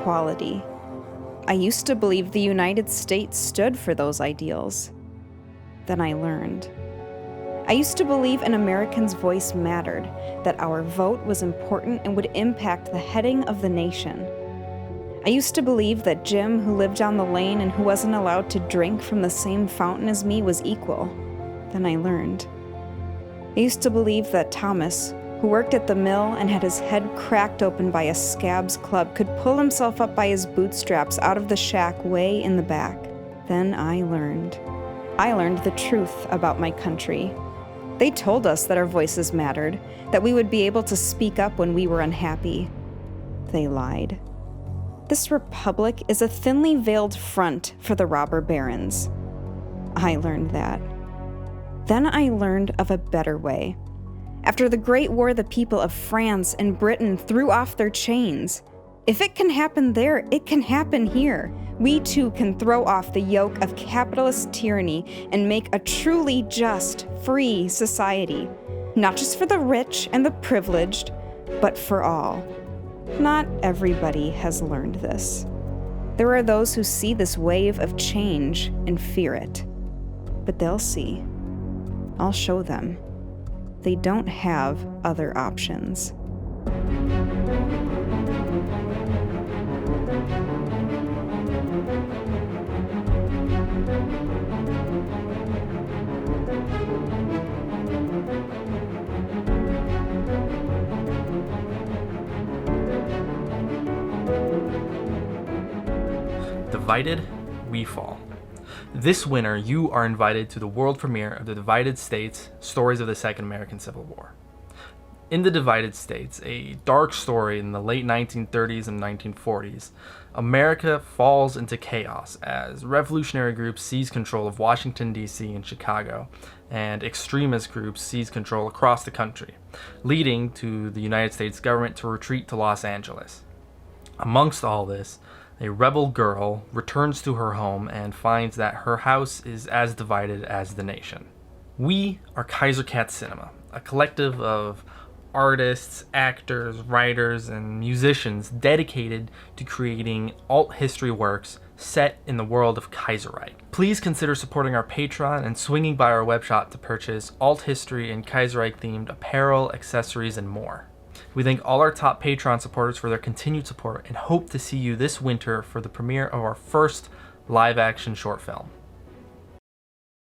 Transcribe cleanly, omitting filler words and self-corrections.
equality. I used to believe the United States stood for those ideals. Then I learned. I used to believe an American's voice mattered, that our vote was important and would impact the heading of the nation. I used to believe that Jim, who lived down the lane and who wasn't allowed to drink from the same fountain as me, was equal. Then I learned. I used to believe that Thomas, who worked at the mill and had his head cracked open by a scab's club, could pull himself up by his bootstraps out of the shack way in the back. Then I learned. I learned the truth about my country. They told us that our voices mattered, that we would be able to speak up when we were unhappy. They lied. This republic is a thinly veiled front for the robber barons. I learned that. Then I learned of a better way. After the Great War, the people of France and Britain threw off their chains. If it can happen there, it can happen here. We too can throw off the yoke of capitalist tyranny and make a truly just, free society. Not just for the rich and the privileged, but for all. Not everybody has learned this. There are those who see this wave of change and fear it. But they'll see. I'll show them. They don't have other options. Divided, we fall. This winter, you are invited to the world premiere of The Divided States, Stories of the Second American Civil War. In The Divided States, a dark story in the late 1930s and 1940s, America falls into chaos as revolutionary groups seize control of Washington, D.C. and Chicago, and extremist groups seize control across the country, leading to the United States government to retreat to Los Angeles. Amongst all this, a rebel girl returns to her home and finds that her house is as divided as the nation. We are Kaiser Cat Cinema, a collective of artists, actors, writers, and musicians dedicated to creating alt history works set in the world of Kaiserreich. Please consider supporting our Patreon and swinging by our webshop to purchase alt history and Kaiserreich themed apparel, accessories, and more. We thank all our top Patreon supporters for their continued support and hope to see you this winter for the premiere of our first live-action short film.